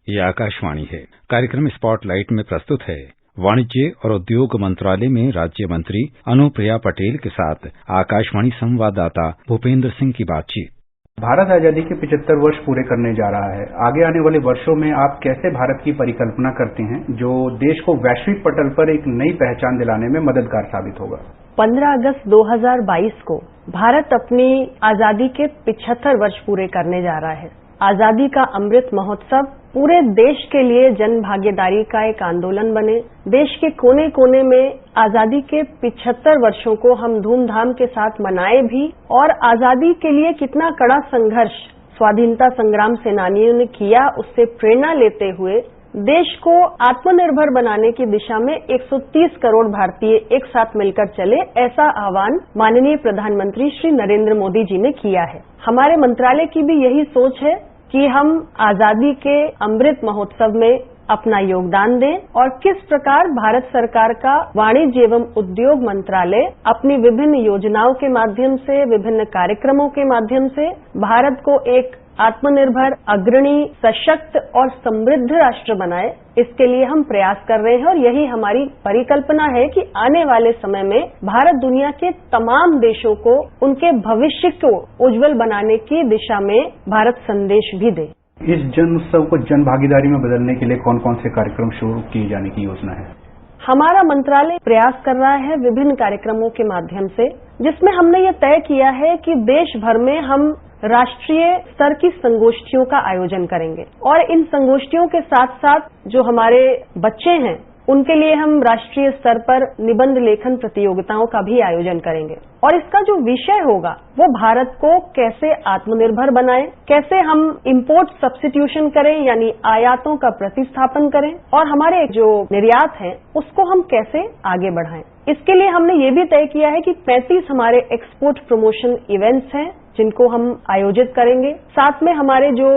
ये आकाशवाणी है। कार्यक्रम स्पॉटलाइट में प्रस्तुत है वाणिज्य और उद्योग मंत्रालय में राज्य मंत्री अनुप्रिया पटेल के साथ आकाशवाणी संवाददाता भूपेंद्र सिंह की बातचीत। भारत आजादी के 75 वर्ष पूरे करने जा रहा है। आगे आने वाले वर्षों में आप कैसे भारत की परिकल्पना करते हैं जो देश को वैश्विक पटल पर एक नई पहचान दिलाने में मददगार साबित होगा? 15 अगस्त 2022 को भारत अपनी आजादी के 75 वर्ष पूरे करने जा रहा है। आजादी का अमृत महोत्सव पूरे देश के लिए जन भागीदारी का एक आंदोलन बने। देश के कोने कोने में आजादी के 75 वर्षों को हम धूमधाम के साथ मनाए भी, और आजादी के लिए कितना कड़ा संघर्ष स्वाधीनता संग्राम सेनानियों ने किया, उससे प्रेरणा लेते हुए देश को आत्मनिर्भर बनाने की दिशा में 130 करोड़ भारतीय एक साथ मिलकर चले, ऐसा आह्वान माननीय प्रधानमंत्री श्री नरेंद्र मोदी जी ने किया है। हमारे मंत्रालय की भी यही सोच है कि हम आजादी के अमृत महोत्सव में अपना योगदान दें और किस प्रकार भारत सरकार का वाणिज्य एवं उद्योग मंत्रालय अपनी विभिन्न योजनाओं के माध्यम से, विभिन्न कार्यक्रमों के माध्यम से भारत को एक आत्मनिर्भर, अग्रणी, सशक्त और समृद्ध राष्ट्र बनाए, इसके लिए हम प्रयास कर रहे हैं। और यही हमारी परिकल्पना है कि आने वाले समय में भारत दुनिया के तमाम देशों को उनके भविष्य को उज्जवल बनाने की दिशा में भारत संदेश भी दे। इस जन उत्सव को जन भागीदारी में बदलने के लिए कौन कौन से कार्यक्रम शुरू किए जाने की योजना है? हमारा मंत्रालय प्रयास कर रहा है विभिन्न कार्यक्रमों के माध्यम से, जिसमें हमने ये तय किया है कि देश भर में हम राष्ट्रीय स्तर की संगोष्ठियों का आयोजन करेंगे, और इन संगोष्ठियों के साथ साथ जो हमारे बच्चे हैं उनके लिए हम राष्ट्रीय स्तर पर निबंध लेखन प्रतियोगिताओं का भी आयोजन करेंगे। और इसका जो विषय होगा वो भारत को कैसे आत्मनिर्भर बनाए, कैसे हम इंपोर्ट सब्स्टिट्यूशन करें यानी आयातों का प्रतिस्थापन करें, और हमारे जो निर्यात है उसको हम कैसे आगे बढ़ाएं। इसके लिए हमने ये भी तय किया है कि 35 हमारे एक्सपोर्ट प्रमोशन इवेंट्स हैं जिनको हम आयोजित करेंगे। साथ में हमारे जो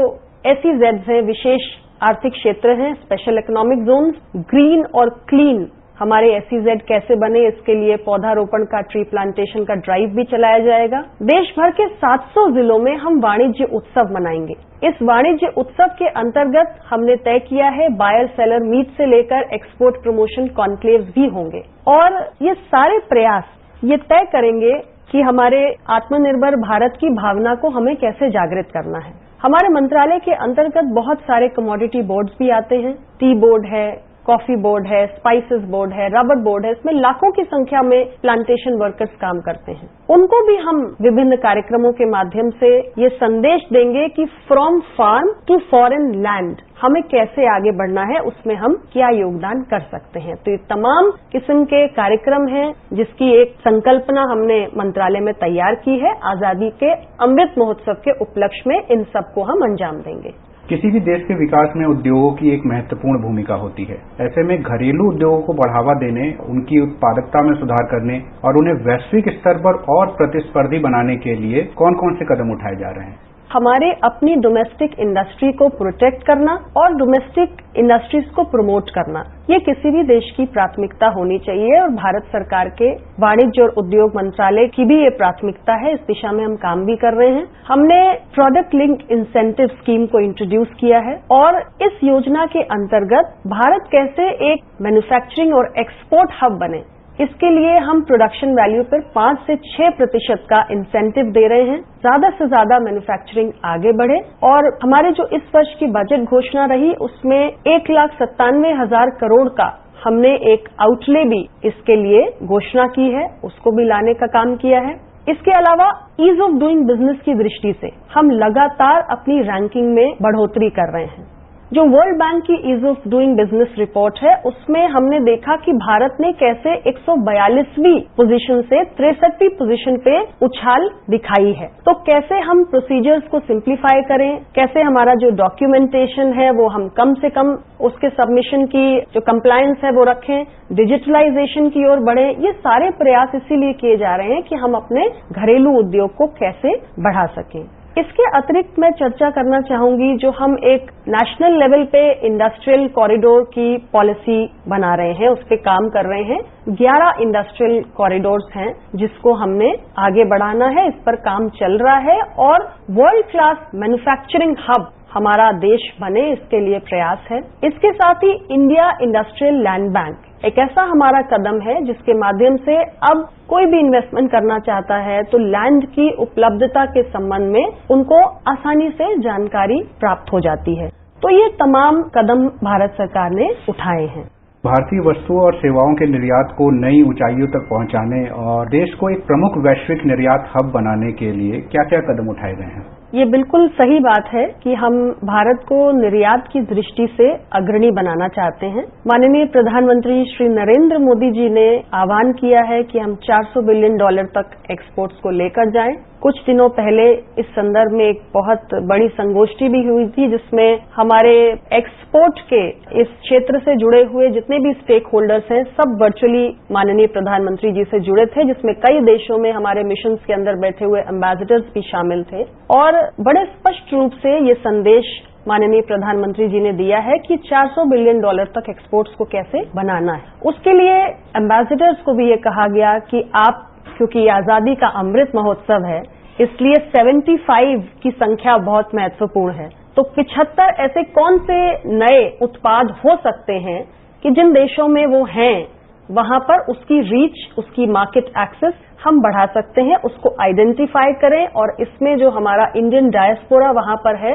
SEZs हैं, विशेष आर्थिक क्षेत्र हैं, स्पेशल इकोनॉमिक जोन्स, ग्रीन और क्लीन हमारे SEZ कैसे बने, इसके लिए पौधारोपण का, ट्री प्लांटेशन का ड्राइव भी चलाया जाएगा। देश भर के 700 जिलों में हम वाणिज्य उत्सव मनाएंगे। इस वाणिज्य उत्सव के अंतर्गत हमने तय किया है बायर सेलर मीट से लेकर एक्सपोर्ट प्रमोशन कॉन्क्लेव्स भी होंगे, और ये सारे प्रयास ये तय करेंगे कि हमारे आत्मनिर्भर भारत की भावना को हमें कैसे जागृत करना है। हमारे मंत्रालय के अंतर्गत बहुत सारे कमोडिटी बोर्ड्स भी आते हैं। टी बोर्ड है, कॉफी बोर्ड है, स्पाइसेस बोर्ड है, रबर बोर्ड है, इसमें लाखों की संख्या में प्लांटेशन वर्कर्स काम करते हैं। उनको भी हम विभिन्न कार्यक्रमों के माध्यम से ये संदेश देंगे कि from farm to foreign land हमें कैसे आगे बढ़ना है, उसमें हम क्या योगदान कर सकते हैं। तो ये तमाम किस्म के कार्यक्रम हैं जिसकी एक संकल्पना हमने मंत्रालय में तैयार की है। आजादी के अमृत महोत्सव के उपलक्ष्य में इन सबको हम अंजाम देंगे। किसी भी देश के विकास में उद्योगों की एक महत्वपूर्ण भूमिका होती है। ऐसे में घरेलू उद्योगों को बढ़ावा देने, उनकी उत्पादकता में सुधार करने और उन्हें वैश्विक स्तर पर और प्रतिस्पर्धी बनाने के लिए कौन कौन से कदम उठाए जा रहे हैं? हमारे अपनी डोमेस्टिक इंडस्ट्री को प्रोटेक्ट करना और डोमेस्टिक इंडस्ट्रीज को प्रमोट करना, ये किसी भी देश की प्राथमिकता होनी चाहिए, और भारत सरकार के वाणिज्य और उद्योग मंत्रालय की भी ये प्राथमिकता है। इस दिशा में हम काम भी कर रहे हैं। हमने प्रोडक्ट लिंक इंसेंटिव स्कीम को इंट्रोड्यूस किया है, और इस योजना के अंतर्गत भारत कैसे एक मैन्युफैक्चरिंग और एक्सपोर्ट हब बने, इसके लिए हम प्रोडक्शन वैल्यू पर 5 से 6% का इंसेंटिव दे रहे हैं। ज्यादा से ज्यादा मैन्युफैक्चरिंग आगे बढ़े, और हमारे जो इस वर्ष की बजट घोषणा रही उसमें 1,97,000 करोड़ का हमने एक आउटले भी इसके लिए घोषणा की है, उसको भी लाने का काम किया है। इसके अलावा ईज ऑफ डूइंग बिजनेस की दृष्टि से हम लगातार अपनी रैंकिंग में बढ़ोतरी कर रहे हैं। जो वर्ल्ड बैंक की ease of doing business report है उसमें हमने देखा कि भारत ने कैसे 142वीं पोजीशन से 63वीं पोजीशन पे उछाल दिखाई है। तो कैसे हम प्रोसीजर्स को सिंप्लीफाई करें, कैसे हमारा जो डॉक्यूमेंटेशन है वो हम कम से कम उसके सबमिशन की जो कंप्लायंस है वो रखें, डिजिटलाइजेशन की ओर बढ़े, ये सारे प्रयास इसीलिए किए जा रहे हैं कि हम अपने घरेलू उद्योग को कैसे बढ़ा सकें। इसके अतिरिक्त मैं चर्चा करना चाहूंगी जो हम एक नेशनल लेवल पे इंडस्ट्रियल कॉरिडोर की पॉलिसी बना रहे हैं, उस पे काम कर रहे हैं। 11 इंडस्ट्रियल कॉरिडोर्स हैं जिसको हमने आगे बढ़ाना है, इस पर काम चल रहा है और वर्ल्ड क्लास मैन्युफैक्चरिंग हब हमारा देश बने, इसके लिए प्रयास है। इसके साथ ही इंडिया इंडस्ट्रियल लैंड बैंक एक ऐसा हमारा कदम है जिसके माध्यम से अब कोई भी इन्वेस्टमेंट करना चाहता है तो लैंड की उपलब्धता के संबंध में उनको आसानी से जानकारी प्राप्त हो जाती है। तो ये तमाम कदम भारत सरकार ने उठाए हैं। भारतीय वस्तुओं और सेवाओं के निर्यात को नई ऊंचाइयों तक पहुंचाने और देश को एक प्रमुख वैश्विक निर्यात हब बनाने के लिए क्या क्या कदम उठाए गए हैं? ये बिल्कुल सही बात है कि हम भारत को निर्यात की दृष्टि से अग्रणी बनाना चाहते हैं। माननीय प्रधानमंत्री श्री नरेंद्र मोदी जी ने आह्वान किया है कि हम $400 बिलियन तक एक्सपोर्ट्स को लेकर जाएं। कुछ दिनों पहले इस संदर्भ में एक बहुत बड़ी संगोष्ठी भी हुई थी जिसमें हमारे एक्सपोर्ट के इस क्षेत्र से जुड़े हुए जितने भी स्टेक होल्डर्स हैं सब वर्चुअली माननीय प्रधानमंत्री जी से जुड़े थे, जिसमें कई देशों में हमारे मिशंस के अंदर बैठे हुए एम्बेसडर्स भी शामिल थे और बड़े स्पष्ट रूप से ये संदेश माननीय प्रधानमंत्री जी ने दिया है कि $400 बिलियन तक एक्सपोर्ट्स को कैसे बनाना है। उसके लिए एम्बेसडर्स को भी ये कहा गया कि आप, क्योंकि आजादी का अमृत महोत्सव है इसलिए 75 की संख्या बहुत महत्वपूर्ण है, तो 75 ऐसे कौन से नए उत्पाद हो सकते हैं कि जिन देशों में वो हैं वहां पर उसकी रीच, उसकी मार्केट एक्सेस हम बढ़ा सकते हैं, उसको आइडेंटिफाई करें और इसमें जो हमारा इंडियन डायस्पोरा वहां पर है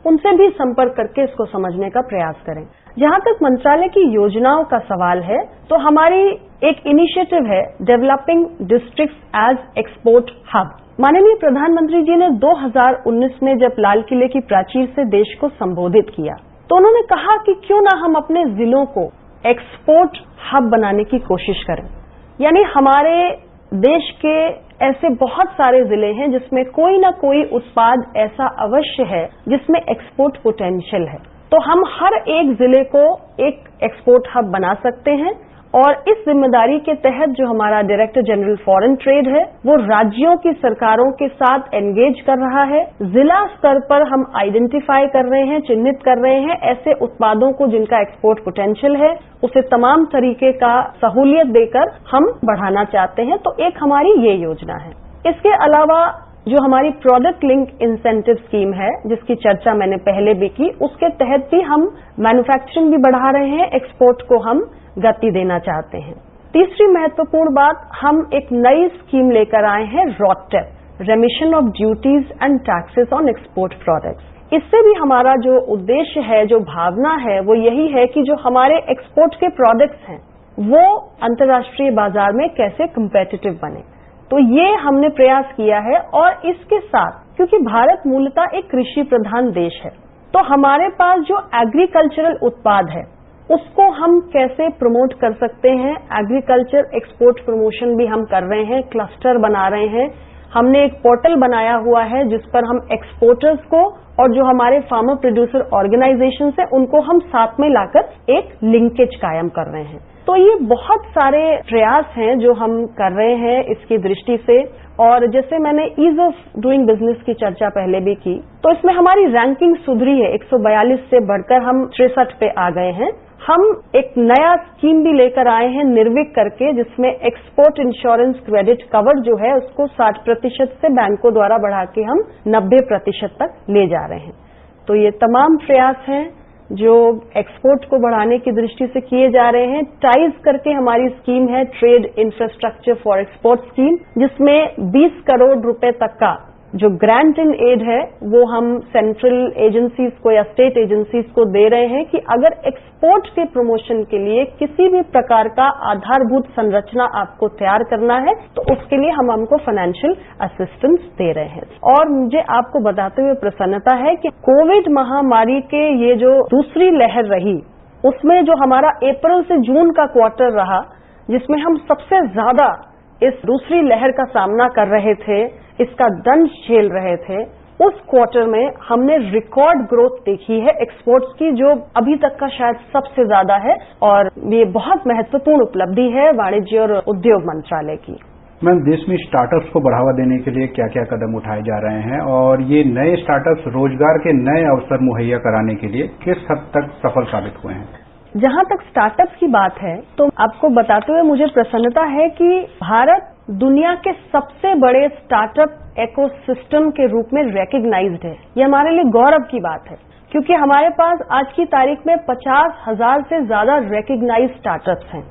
उनसे भी संपर्क करके इसको समझने का प्रयास करें। जहां तक मंत्रालय की योजनाओं का सवाल है तो हमारी एक इनिशिएटिव है developing districts as export hub. माननीय प्रधानमंत्री जी ने 2019 में जब लाल किले की प्राचीर से देश को संबोधित किया तो उन्होंने कहा कि क्यों ना हम अपने जिलों को एक्सपोर्ट हब बनाने की कोशिश करें। यानी हमारे देश के ऐसे बहुत सारे जिले हैं जिसमें कोई ना कोई उत्पाद ऐसा अवश्य है जिसमें एक्सपोर्ट पोटेंशियल है, तो हम हर एक जिले को एक एक्सपोर्ट हब बना सकते हैं और इस जिम्मेदारी के तहत जो हमारा डायरेक्टर जनरल फॉरेन ट्रेड है वो राज्यों की सरकारों के साथ एंगेज कर रहा है। जिला स्तर पर हम आइडेंटिफाई कर रहे हैं, चिन्हित कर रहे हैं ऐसे उत्पादों को जिनका एक्सपोर्ट पोटेंशियल है, उसे तमाम तरीके का सहूलियत देकर हम बढ़ाना चाहते हैं। तो एक हमारी ये योजना है। इसके अलावा जो हमारी प्रोडक्ट लिंक इंसेंटिव स्कीम है जिसकी चर्चा मैंने पहले भी की, उसके तहत भी हम मैन्युफैक्चरिंग भी बढ़ा रहे हैं, एक्सपोर्ट को हम गति देना चाहते हैं। तीसरी महत्वपूर्ण बात, हम एक नई स्कीम लेकर आए हैं RoDTEP, remission of duties and taxes on export products. इससे भी हमारा जो उद्देश्य है, जो भावना है वो यही है कि जो हमारे एक्सपोर्ट के प्रोडक्ट्स हैं वो अंतर्राष्ट्रीय बाजार में कैसे कम्पेटिटिव बने। तो ये हमने प्रयास किया है और इसके साथ क्योंकि भारत मूलतः एक कृषि प्रधान देश है तो हमारे पास जो एग्रीकल्चरल उत्पाद है उसको हम कैसे प्रमोट कर सकते हैं। एग्रीकल्चर एक्सपोर्ट प्रमोशन भी हम कर रहे हैं, क्लस्टर बना रहे हैं। हमने एक पोर्टल बनाया हुआ है जिस पर हम एक्सपोर्टर्स को और जो हमारे फार्मर प्रोड्यूसर ऑर्गेनाइजेशन है उनको हम साथ में लाकर एक लिंकेज कायम कर रहे हैं। तो ये बहुत सारे प्रयास हैं जो हम कर रहे हैं इसकी दृष्टि से। और जैसे मैंने ईज ऑफ डूइंग बिजनेस की चर्चा पहले भी की तो इसमें हमारी रैंकिंग सुधरी है, 142 से बढ़कर हम 63 पे आ गए हैं। हम एक नया स्कीम भी लेकर आए हैं निर्विक करके, जिसमें एक्सपोर्ट इंश्योरेंस क्रेडिट कवर जो है उसको 60% से बैंकों द्वारा बढ़ा के हम 90% तक ले जा रहे हैं। तो ये तमाम प्रयास हैं जो एक्सपोर्ट को बढ़ाने की दृष्टि से किए जा रहे हैं। टाइज करके हमारी स्कीम है trade infrastructure for export scheme, जिसमें 20 करोड़ रुपए तक का जो ग्रांट इन एड है वो हम सेंट्रल एजेंसीज को या स्टेट एजेंसीज को दे रहे हैं कि अगर एक्सपोर्ट के प्रमोशन के लिए किसी भी प्रकार का आधारभूत संरचना आपको तैयार करना है तो उसके लिए हम हमको फाइनेंशियल असिस्टेंस दे रहे हैं। और मुझे आपको बताते हुए प्रसन्नता है कि कोविड महामारी के ये जो दूसरी लहर रही उसमें जो हमारा अप्रैल से जून का क्वार्टर रहा जिसमें हम सबसे ज्यादा इस दूसरी लहर का सामना कर रहे थे, इसका दंश झेल रहे थे, उस क्वार्टर में हमने रिकॉर्ड ग्रोथ देखी है एक्सपोर्ट्स की जो अभी तक का शायद सबसे ज्यादा है और ये बहुत महत्वपूर्ण उपलब्धि है वाणिज्य और उद्योग मंत्रालय की। मैम, देश में स्टार्टअप्स को बढ़ावा देने के लिए क्या क्या कदम उठाए जा रहे हैं और ये नए स्टार्टअप्स रोजगार के नए अवसर मुहैया कराने के लिए किस हद तक सफल साबित हुए हैं? जहां तक स्टार्टअप्स की बात है तो आपको बताते हुए मुझे प्रसन्नता है कि भारत दुनिया के सबसे बड़े स्टार्टअप इकोसिस्टम के रूप में रिकॉग्नाइज्ड है। ये हमारे लिए गौरव की बात है क्योंकि हमारे पास आज की तारीख में 50,000 से ज्यादा रिकॉग्नाइज्ड स्टार्टअप्स हैं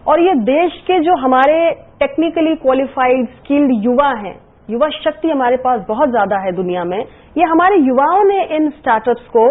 और ये देश के जो हमारे टेक्निकली क्वालिफाइड स्किल्ड युवा हैं, युवा शक्ति हमारे पास बहुत ज्यादा है दुनिया में। ये हमारे युवाओं ने इन स्टार्टअप्स को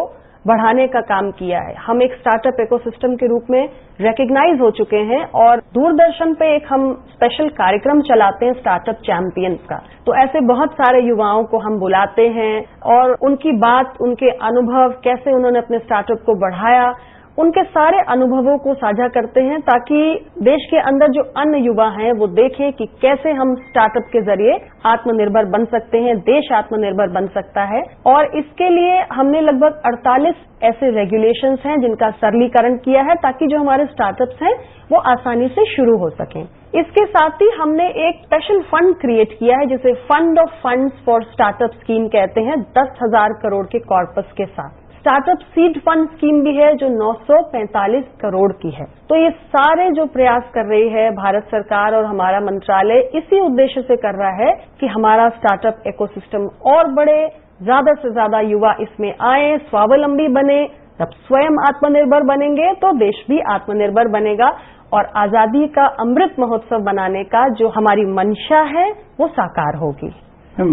बढ़ाने का काम किया है। हम एक स्टार्टअप इकोसिस्टम के रूप में रिकॉग्नाइज हो चुके हैं और दूरदर्शन पे एक हम स्पेशल कार्यक्रम चलाते हैं स्टार्टअप चैंपियंस का। तो ऐसे बहुत सारे युवाओं को हम बुलाते हैं और उनकी बात, उनके अनुभव, कैसे उन्होंने अपने स्टार्टअप को बढ़ाया, उनके सारे अनुभवों को साझा करते हैं ताकि देश के अंदर जो अन्य युवा हैं वो देखें कि कैसे हम स्टार्टअप के जरिए आत्मनिर्भर बन सकते हैं, देश आत्मनिर्भर बन सकता है। और इसके लिए हमने लगभग 48 ऐसे रेगुलेशंस हैं जिनका सरलीकरण किया है ताकि जो हमारे स्टार्टअप्स हैं वो आसानी से शुरू हो सकें। इसके साथ ही हमने एक स्पेशल फंड क्रिएट किया है जिसे fund of funds for startup scheme कहते हैं, 10,000 करोड़ के कॉर्पस के साथ। स्टार्टअप सीड फंड स्कीम भी है जो 945 करोड़ की है। तो ये सारे जो प्रयास कर रही है भारत सरकार और हमारा मंत्रालय इसी उद्देश्य से कर रहा है कि हमारा स्टार्टअप इकोसिस्टम और बढ़े, ज्यादा से ज्यादा युवा इसमें आए, स्वावलंबी बने। जब स्वयं आत्मनिर्भर बनेंगे तो देश भी आत्मनिर्भर बनेगा और आजादी का अमृत महोत्सव बनाने का जो हमारी मंशा है वो साकार होगी।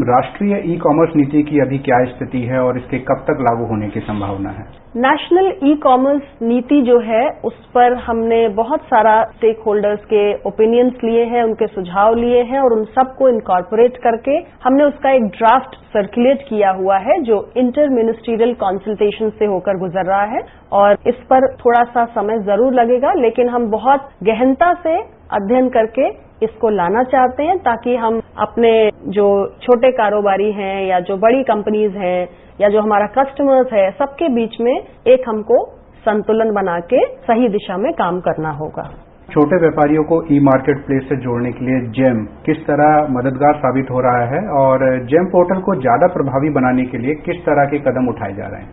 राष्ट्रीय ई कॉमर्स नीति की अभी क्या स्थिति है और इसके कब तक लागू होने की संभावना है? नेशनल ई कॉमर्स नीति जो है उस पर हमने बहुत सारा स्टेक होल्डर्स के ओपिनियंस लिए हैं, उनके सुझाव लिए हैं और उन सबको इनकॉर्पोरेट करके हमने उसका एक ड्राफ्ट सर्कुलेट किया हुआ है जो इंटर मिनिस्ट्रियल कंसल्टेशन से होकर गुजर रहा है और इस पर थोड़ा सा समय जरूर लगेगा, लेकिन हम बहुत गहनता से अध्ययन करके इसको लाना चाहते हैं ताकि हम अपने जो छोटे कारोबारी हैं या जो बड़ी कंपनीज हैं या जो हमारा कस्टमर्स है सबके बीच में एक हमको संतुलन बना के सही दिशा में काम करना होगा। छोटे व्यापारियों को ई मार्केट प्लेस से जोड़ने के लिए जेम किस तरह मददगार साबित हो रहा है और जेम पोर्टल को ज्यादा प्रभावी बनाने के लिए किस तरह के कदम उठाए जा रहे हैं?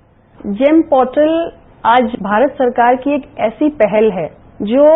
जेम पोर्टल आज भारत सरकार की एक ऐसी पहल है जो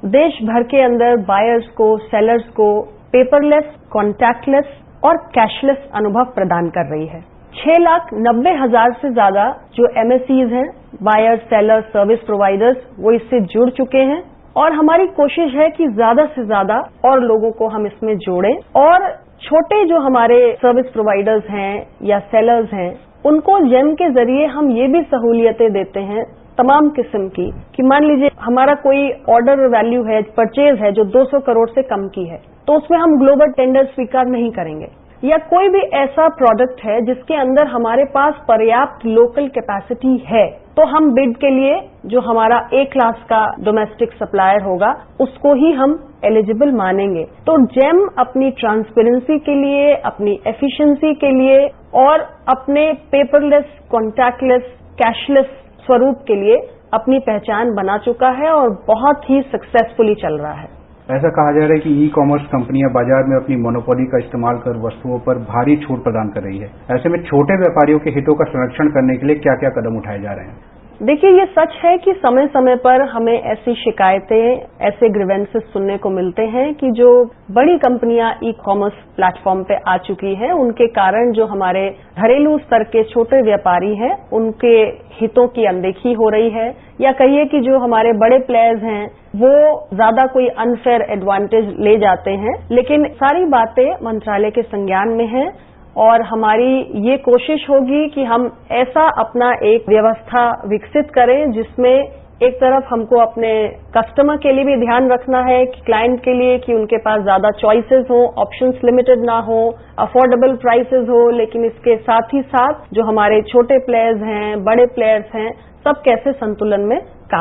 देश भर के अंदर बायर्स को, सेलर्स को पेपरलेस, कॉन्टैक्टलेस और कैशलेस अनुभव प्रदान कर रही है। 6,90,000 से ज्यादा जो एमएससीज हैं, बायर्स, सेलर्स, सर्विस प्रोवाइडर्स, वो इससे जुड़ चुके हैं और हमारी कोशिश है कि ज्यादा से ज्यादा और लोगों को हम इसमें जोड़ें और छोटे जो हमारे सर्विस प्रोवाइडर्स हैं या सेलर्स हैं उनको जेम के जरिए हम ये भी सहूलियतें देते हैं तमाम किस्म की कि मान लीजिए हमारा कोई ऑर्डर वैल्यू है, परचेज है जो 200 करोड़ से कम की है तो उसमें हम ग्लोबल टेंडर स्वीकार नहीं करेंगे, या कोई भी ऐसा प्रोडक्ट है जिसके अंदर हमारे पास पर्याप्त लोकल कैपेसिटी है तो हम बिड के लिए जो हमारा ए क्लास का डोमेस्टिक सप्लायर होगा उसको ही हम एलिजिबल मानेंगे। तो जेम अपनी ट्रांसपेरेंसी के लिए, अपनी एफिशिएंसी के लिए और अपने पेपरलेस, कॉन्टैक्टलेस, कैशलेस स्वरूप के लिए अपनी पहचान बना चुका है और बहुत ही सक्सेसफुली चल रहा है। ऐसा कहा जा रहा है कि ई कॉमर्स कंपनियां बाजार में अपनी मोनोपोली का इस्तेमाल कर वस्तुओं पर भारी छूट प्रदान कर रही है। ऐसे में छोटे व्यापारियों के हितों का संरक्षण करने के लिए क्या क्या कदम उठाए जा रहे हैं? देखिए, ये सच है कि समय समय पर हमें ऐसी शिकायतें, ऐसे ग्रीवेंसेस सुनने को मिलते हैं कि जो बड़ी कंपनियां ई कॉमर्स प्लेटफॉर्म पे आ चुकी हैं उनके कारण जो हमारे घरेलू स्तर के छोटे व्यापारी हैं उनके हितों की अनदेखी हो रही है, या कहिए कि जो हमारे बड़े प्लेयर्स हैं वो ज्यादा कोई अनफेयर एडवांटेज ले जाते हैं। लेकिन सारी बातें मंत्रालय के संज्ञान में हैं और हमारी ये कोशिश होगी कि हम ऐसा अपना एक व्यवस्था विकसित करें जिसमें एक तरफ हमको अपने कस्टमर के लिए भी ध्यान रखना है कि क्लाइंट के लिए कि उनके पास ज्यादा चॉइसेस हो, ऑप्शंस लिमिटेड ना हो, अफोर्डेबल प्राइसेस हो, लेकिन इसके साथ ही साथ जो हमारे छोटे प्लेयर्स हैं, बड़े प्लेयर्स हैं, सब कैसे संतुलन में